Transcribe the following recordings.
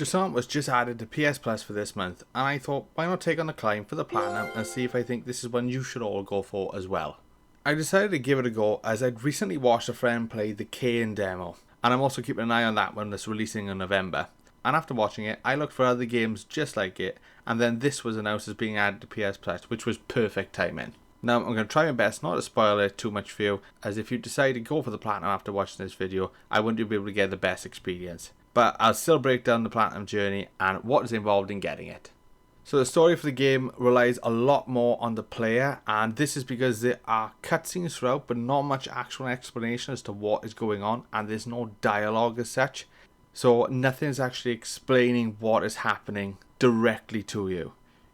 Jusant was just added to PS Plus for this month, and I thought, why not take on the climb for the Platinum and see if I think this is one you should all go for as well. I decided to give it a go as I'd recently watched a friend play the Kane demo, and I'm also keeping an eye on that one that's releasing in November. And after watching it, I looked for other games just like it, and then this was announced as being added to PS Plus, which was perfect timing. Now, I'm going to try my best not to spoil it too much for you, as if you decide to go for the Platinum after watching this video, I wouldn't be able to get the best experience. But I'll still break down the Platinum journey and what is involved in getting it. So the story for the game relies a lot more on the player, and this is because there are cutscenes throughout but not much actual explanation as to what is going on, and there's no dialogue as such. So nothing's actually explaining what is happening directly to you.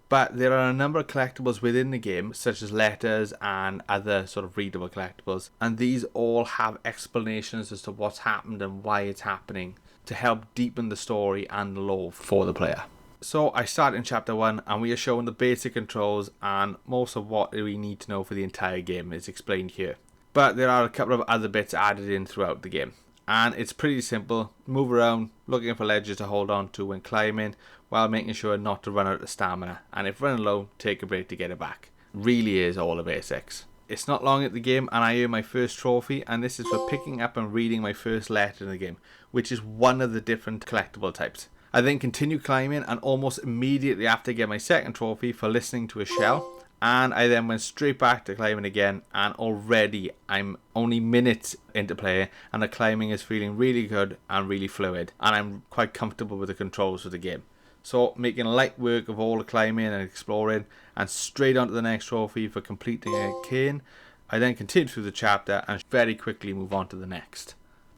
But there are a number of collectibles within the game, such as letters and other sort of readable collectibles, and these all have explanations as to what's happened and why it's happening to help deepen the story and the lore for the player. So I start in chapter 1 and we are shown the basic controls, and most of what we need to know for the entire game is explained here. But there are a couple of other bits added in throughout the game, and it's pretty simple. Move around looking for ledges to hold on to when climbing, while making sure not to run out of stamina, and if running low, take a break to get it back. Really is all the basics. It's not long at the game and I earned my first trophy, and this is for picking up and reading my first letter in the game, which is one of the different collectible types. I then continue climbing, and almost immediately after I get my second trophy for listening to a shell, and I then went straight back to climbing again, and already I'm only minutes into play and the climbing is feeling really good and really fluid, and I'm quite comfortable with the controls of the game. So making light work of all the climbing and exploring, and straight on to the next trophy for completing a cane. I then continue through the chapter and very quickly move on to the next.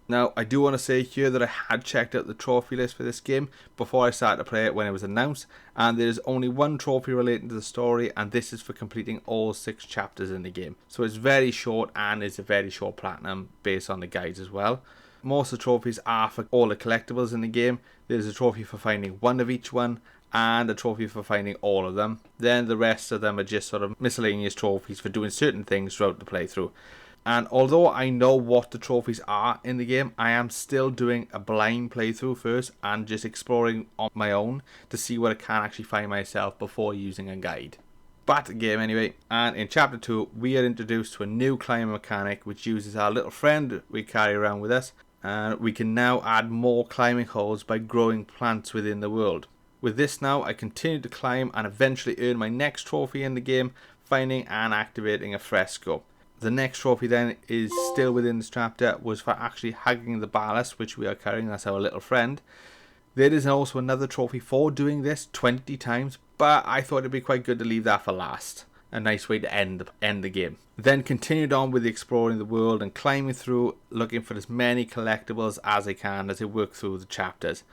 Now, I do want to say here that I had checked out the trophy list for this game before I started to play it when it was announced, and there's only one trophy relating to the story, and this is for completing all 6 chapters in the game. So it's very short, and it's a very short platinum based on the guides as well. Most of the trophies are for all the collectibles in the game. There's a trophy for finding one of each one, and a trophy for finding all of them. Then the rest of them are just sort of miscellaneous trophies for doing certain things throughout the playthrough. And although I know what the trophies are in the game, I am still doing a blind playthrough first and just exploring on my own to see what I can actually find myself before using a guide. Back to the game anyway, and in chapter 2 we are introduced to a new climbing mechanic which uses our little friend we carry around with us, and we can now add more climbing holes by growing plants within the world. With this now, I continue to climb and eventually earn my next trophy in the game, finding and activating a fresco. The next trophy then is still within this chapter, was for actually hugging the ballast which we are carrying, that's our little friend. There is also another trophy for doing this 20 times, but I thought it'd be quite good to leave that for last. A nice way to end the game. Then continued on with exploring the world and climbing through, looking for as many collectibles as I can as I work through the chapters.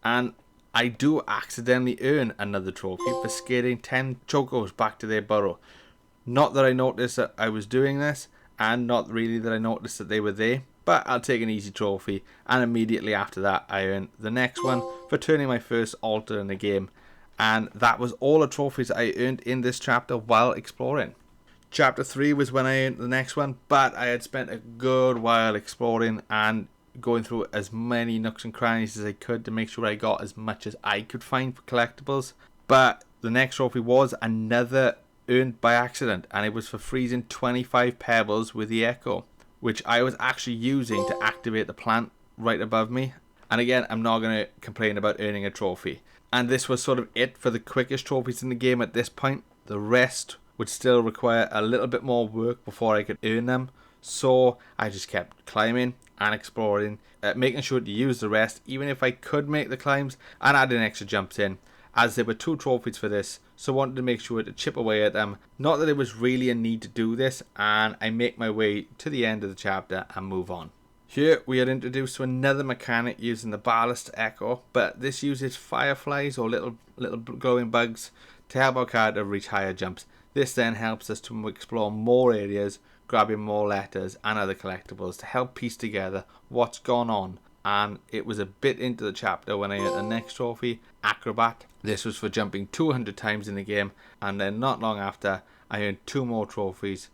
And I do accidentally earn another trophy for scaring 10 chocos back to their burrow. Not that I noticed that I was doing this, and not really that I noticed that they were there, but I'll take an easy trophy, and immediately after that I earned the next one for turning my first altar in the game. And that was all the trophies I earned in this chapter while exploring. Chapter 3 was when I earned the next one, but I had spent a good while exploring and going through as many nooks and crannies as I could to make sure I got as much as I could find for collectibles. But the next trophy was another earned by accident, and it was for freezing 25 pebbles with the Echo, which I was actually using to activate the plant right above me. And again, I'm not going to complain about earning a trophy. And this was sort of it for the quickest trophies in the game at this point. The rest would still require a little bit more work before I could earn them. So I just kept climbing and exploring, making sure to use the rest, even if I could make the climbs, and adding extra jumps in, as there were 2 trophies for this, so I wanted to make sure to chip away at them. Not that it was really a need to do this, and I make my way to the end of the chapter and move on. Here we are introduced to another mechanic using the Ballast Echo, but this uses fireflies or little glowing bugs to help our character reach higher jumps. This then helps us to explore more areas, grabbing more letters and other collectibles to help piece together what's gone on. And it was a bit into the chapter when I hit the next trophy, Acrobat. This was for jumping 200 times in the game, and then not long after I earned 2 more trophies.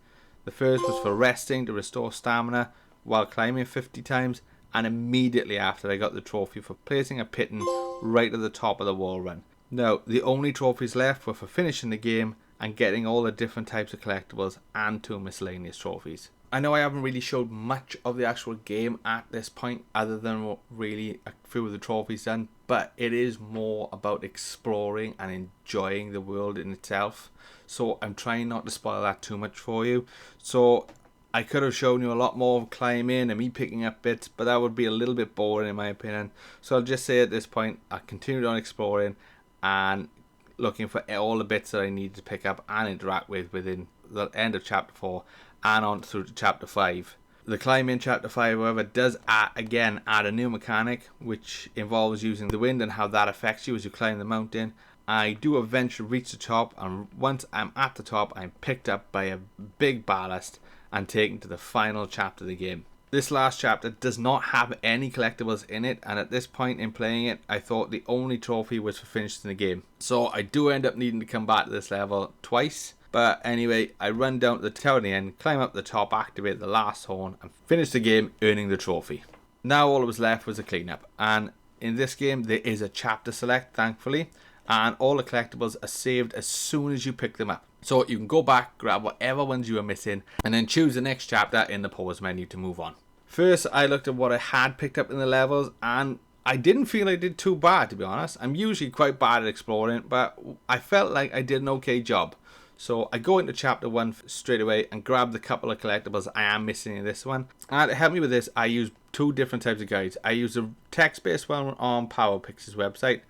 The first was for resting to restore stamina while climbing 50 times, and immediately after I got the trophy for placing a piton right at the top of the wall run. Now, the only trophies left were for finishing the game and getting all the different types of collectibles and 2 miscellaneous trophies. I know I haven't really showed much of the actual game at this point, other than really a few of the trophies done, but it is more about exploring and enjoying the world in itself. So I'm trying not to spoil that too much for you. So I could have shown you a lot more of climbing and me picking up bits, but that would be a little bit boring in my opinion. So I'll just say at this point, I continued on exploring and looking for all the bits that I needed to pick up and interact with within the end of chapter 4 and on through to chapter 5. The climb in chapter 5, however, does add a new mechanic, which involves using the wind and how that affects you as you climb the mountain. I do eventually reach the top, and once I'm at the top, I'm picked up by a big ballast and taken to the final chapter of the game. This last chapter does not have any collectibles in it, and at this point in playing it, I thought the only trophy was for finishing the game. So I do end up needing to come back to this level twice. But anyway, I run down to the tower at the end, climb up the top, activate the last horn, and finish the game earning the trophy. Now all that was left was a cleanup, and in this game there is a chapter select, thankfully, and all the collectibles are saved as soon as you pick them up. So you can go back, grab whatever ones you were missing, and then choose the next chapter in the pause menu to move on. First, I looked at what I had picked up in the levels, and I didn't feel I did too bad, to be honest. I'm usually quite bad at exploring, but I felt like I did an okay job. So I go into chapter 1 straight away and grab the couple of collectibles I am missing in this one. And to help me with this, I use 2 different types of guides. I use a text-based one on PowerPix's website,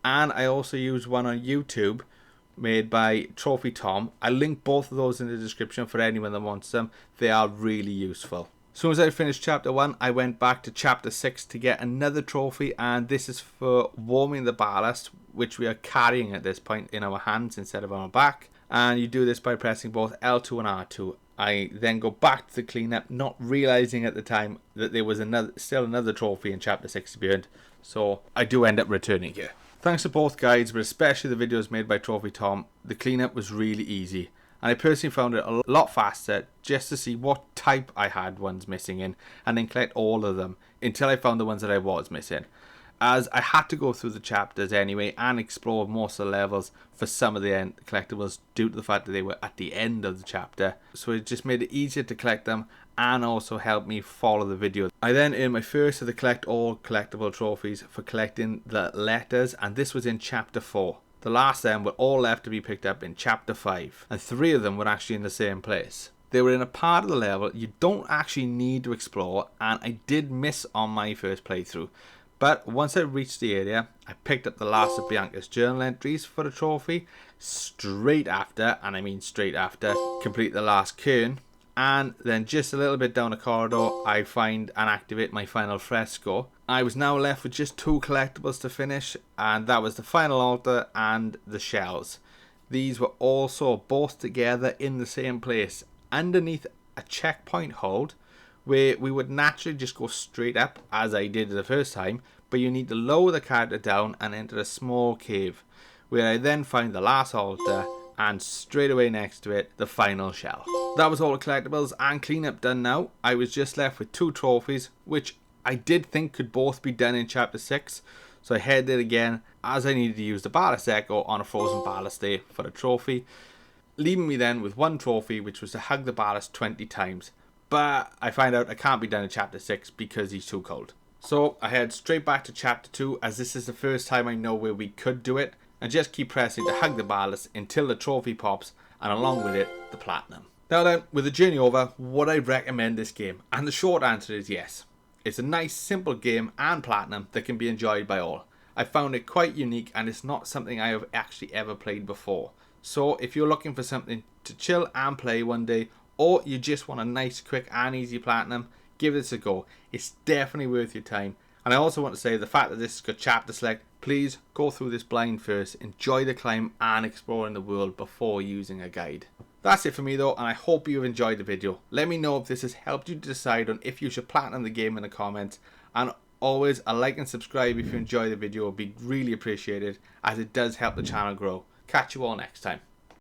and I also use one on YouTube made by Trophy Tom. I link both of those in the description for anyone that wants them. They are really useful. As soon as I finished chapter 1, I went back to chapter 6 to get another trophy, and this is for warming the ballast, which we are carrying at this point in our hands instead of on our back. And you do this by pressing both L2 and R2. I then go back to the cleanup, not realizing at the time that there was still another trophy in chapter 6 to be earned. So I do end up returning here. Thanks to both guides, but especially the videos made by Trophy Tom, the cleanup was really easy. And I personally found it a lot faster just to see what type I had ones missing in, and then collect all of them until I found the ones that I was missing. As I had to go through the chapters anyway and explore most of the levels for some of the collectibles due to the fact that they were at the end of the chapter. So it just made it easier to collect them and also helped me follow the video. I then earned my first of the collect all collectible trophies for collecting the letters, and this was in chapter 4. The last of them were all left to be picked up in chapter 5, and 3 of them were actually in the same place. They were in a part of the level you don't actually need to explore, and I did miss on my first playthrough. But once I reached the area, I picked up the last of Bianca's journal entries for a trophy. Straight after, and I mean straight after, complete the last cairn. And then just a little bit down the corridor, I find and activate my final fresco. I was now left with just 2 collectibles to finish, and that was the final altar and the shells. These were also both together in the same place, underneath a checkpoint hold, where we would naturally just go straight up as I did the first time, but you need to lower the character down and enter a small cave, where I then find the last altar and straight away next to it the final shell. That was all the collectibles and cleanup done now. I was just left with 2 trophies, which I did think could both be done in chapter 6, so I headed again as I needed to use the Ballast Echo on a frozen ballast day for a trophy, leaving me then with 1 trophy, which was to hug the ballast 20 times. But I find out I can't be done in chapter 6 because he's too cold. So I head straight back to chapter 2, as this is the first time I know where we could do it, and just keep pressing to hug the ballast until the trophy pops, and along with it, the platinum. Now then, with the journey over, would I recommend this game? And the short answer is yes. It's a nice simple game and platinum that can be enjoyed by all. I found it quite unique, and it's not something I have actually ever played before. So if you're looking for something to chill and play one day, or you just want a nice, quick and easy platinum, give this a go. It's definitely worth your time. And I also want to say the fact that this has got chapter select, please go through this blind first, enjoy the climb and exploring the world before using a guide. That's it for me though, and I hope you've enjoyed the video. Let me know if this has helped you to decide on if you should platinum the game in the comments, and always a like and subscribe if you enjoy the video would be really appreciated, as it does help the channel grow. Catch you all next time.